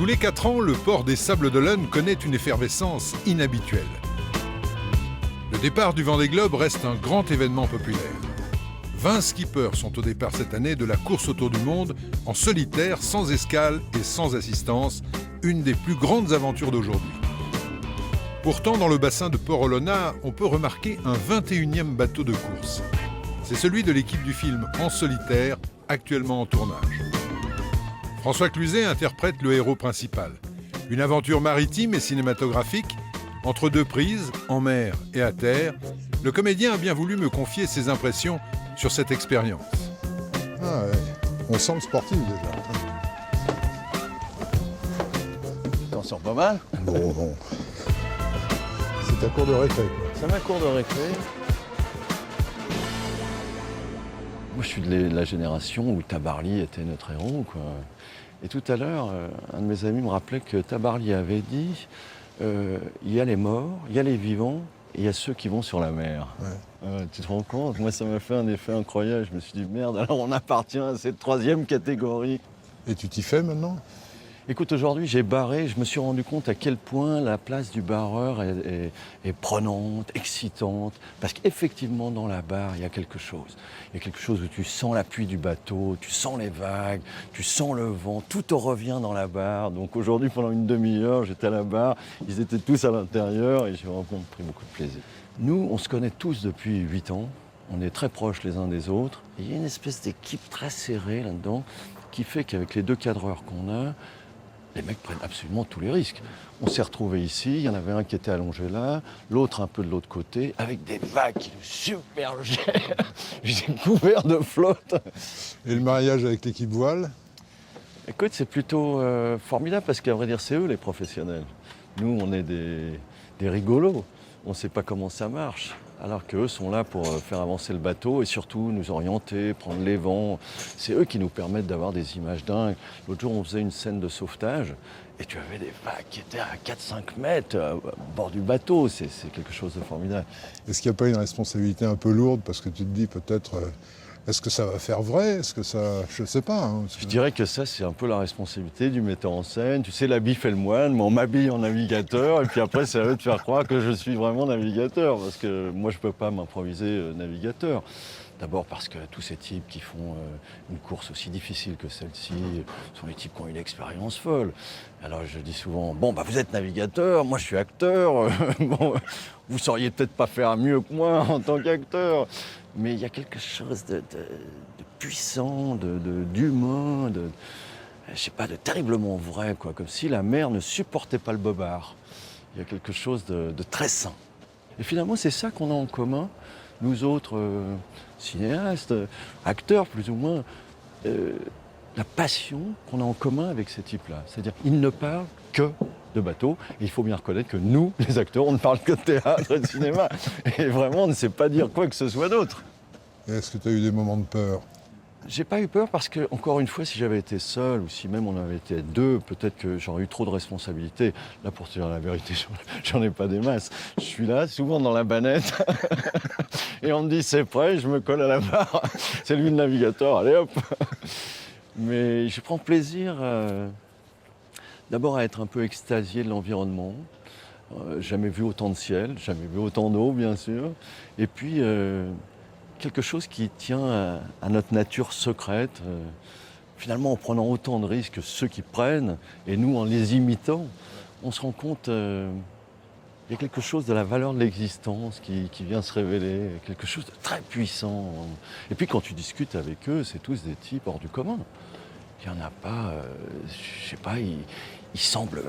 les 4 ans, le port des Sables-d'Olonne connaît une effervescence inhabituelle. Le départ du Vendée Globe reste un grand événement populaire. 20 skippers sont au départ cette année de la course autour du monde, en solitaire, sans escale et sans assistance, une des plus grandes aventures d'aujourd'hui. Pourtant, dans le bassin de Port-Olona, on peut remarquer un 21e bateau de course. C'est celui de l'équipe du film En solitaire, actuellement en tournage. François Cluzet interprète le héros principal. Une aventure maritime et cinématographique, entre deux prises, en mer et à terre, le comédien a bien voulu me confier ses impressions sur cette expérience. Ah ouais, on sent le sportif déjà. T'en sors pas mal? Bon. C'est ta cour de récré, quoi. C'est ma cour de récré. Moi, je suis de la génération où Tabarly était notre héros, quoi. Et tout à l'heure, un de mes amis me rappelait que Tabarly avait dit il y a les morts, il y a les vivants, et il y a ceux qui vont sur la mer. Ouais. Tu te rends compte? Moi, ça m'a fait un effet incroyable. Je me suis dit, merde, alors on appartient à cette troisième catégorie. Et tu t'y fais maintenant? Écoute, aujourd'hui, j'ai barré, je me suis rendu compte à quel point la place du barreur est prenante, excitante, parce qu'effectivement, dans la barre, il y a quelque chose. Il y a quelque chose où tu sens l'appui du bateau, tu sens les vagues, tu sens le vent, tout te revient dans la barre. Donc aujourd'hui, pendant une demi-heure, j'étais à la barre, ils étaient tous à l'intérieur et j'ai vraiment pris beaucoup de plaisir. Nous, on se connaît tous depuis 8 ans, on est très proches les uns des autres. Et il y a une espèce d'équipe très serrée là-dedans qui fait qu'avec les 2 cadreurs qu'on a, les mecs prennent absolument tous les risques. On s'est retrouvés ici, il y en avait un qui était allongé là, l'autre un peu de l'autre côté, avec des vagues qui nous supergèrent. J'ai couvert de flotte. Et le mariage avec l'équipe voile? Écoute, c'est plutôt formidable parce qu'à vrai dire, c'est eux les professionnels. Nous, on est des rigolos. On ne sait pas comment ça marche. Alors qu'eux sont là pour faire avancer le bateau et surtout nous orienter, prendre les vents. C'est eux qui nous permettent d'avoir des images dingues. L'autre jour, on faisait une scène de sauvetage et tu avais des vagues qui étaient à 4-5 mètres au bord du bateau. C'est quelque chose de formidable. Est-ce qu'il n'y a pas une responsabilité un peu lourde parce que tu te dis peut-être, est-ce que ça va faire vrai? Est-ce que ça... Je ne sais pas. Hein, Je dirais que ça, c'est un peu la responsabilité du metteur en scène. Tu sais, l'habit fait le moine, mais on m'habille en navigateur et puis après, c'est à eux de faire croire que je suis vraiment navigateur parce que moi, je ne peux pas m'improviser navigateur. D'abord parce que tous ces types qui font une course aussi difficile que celle-ci sont des types qui ont une expérience folle. Alors je dis souvent, bon, bah, vous êtes navigateur, moi je suis acteur, bon, vous sauriez peut-être pas faire mieux que moi en tant qu'acteur. Mais il y a quelque chose de puissant, d'humain, je sais pas, de terriblement vrai, quoi, comme si la mer ne supportait pas le bobard. Il y a quelque chose de très sain. Et finalement, c'est ça qu'on a en commun, nous autres cinéastes, acteurs plus ou moins, la passion qu'on a en commun avec ces types-là. C'est-à-dire qu'ils ne parlent que de bateaux. Et il faut bien reconnaître que nous, les acteurs, on ne parle que de théâtre et de cinéma. Et vraiment, on ne sait pas dire quoi que ce soit d'autre. Est-ce que tu as eu des moments de peur? J'ai pas eu peur parce que, encore une fois, si j'avais été seul ou si même on avait été 2, peut-être que j'aurais eu trop de responsabilités. Là, pour te dire la vérité, j'en ai pas des masses. Je suis là, souvent dans la banette, et on me dit c'est prêt, je me colle à la barre. C'est lui le navigateur, allez hop. Mais je prends plaisir d'abord à être un peu extasié de l'environnement. Jamais vu autant de ciel, jamais vu autant d'eau, bien sûr. Et puis quelque chose qui tient à notre nature secrète, finalement en prenant autant de risques que ceux qui prennent, et nous en les imitant, on se rend compte qu'il y a quelque chose de la valeur de l'existence qui vient se révéler, quelque chose de très puissant. Et puis quand tu discutes avec eux, c'est tous des types hors du commun. Il n'y en a pas, je sais pas, ils semblent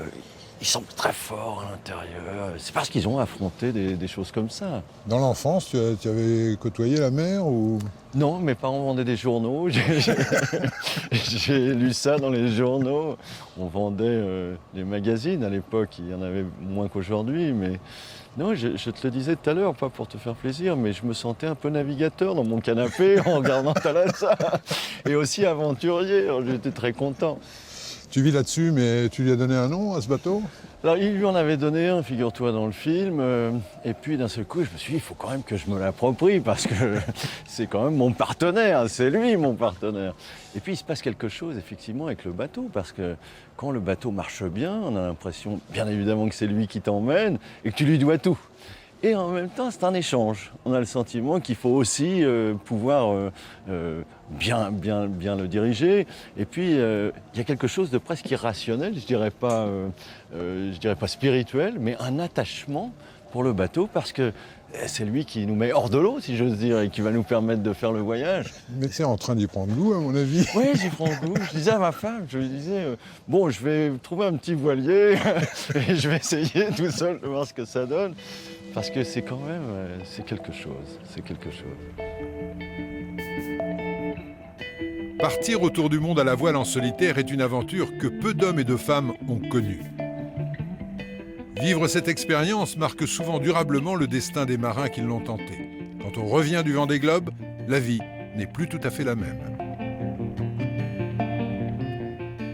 très forts à l'intérieur. C'est parce qu'ils ont affronté des choses comme ça. Dans l'enfance, tu avais côtoyé la mer ou... Non, mes parents vendaient des journaux. J'ai lu ça dans les journaux. On vendait des magazines à l'époque. Il y en avait moins qu'aujourd'hui. Mais non, je te le disais tout à l'heure, pas pour te faire plaisir, mais je me sentais un peu navigateur dans mon canapé en regardant Thalassa. Et aussi aventurier. Alors, j'étais très content. Tu vis là-dessus, mais tu lui as donné un nom à ce bateau? Alors, il lui en avait donné un, figure-toi, dans le film. Et puis, d'un seul coup, je me suis dit, il faut quand même que je me l'approprie parce que c'est quand même mon partenaire. C'est lui, mon partenaire. Et puis, il se passe quelque chose, effectivement, avec le bateau. Parce que quand le bateau marche bien, on a l'impression, bien évidemment, que c'est lui qui t'emmène et que tu lui dois tout. Et en même temps, c'est un échange. On a le sentiment qu'il faut aussi pouvoir bien le diriger. Et puis, il y a quelque chose de presque irrationnel, je dirais pas spirituel, mais un attachement pour le bateau parce que c'est lui qui nous met hors de l'eau, si j'ose dire, et qui va nous permettre de faire le voyage. Mais tu es en train d'y prendre goût, à mon avis. Oui, j'y prends goût. Je disais à ma femme, je lui disais, bon, je vais trouver un petit voilier et je vais essayer tout seul de voir ce que ça donne. Parce que c'est quand même, c'est quelque chose, c'est quelque chose. Partir autour du monde à la voile en solitaire est une aventure que peu d'hommes et de femmes ont connue. Vivre cette expérience marque souvent durablement le destin des marins qui l'ont tenté. Quand on revient du Vendée Globe, la vie n'est plus tout à fait la même.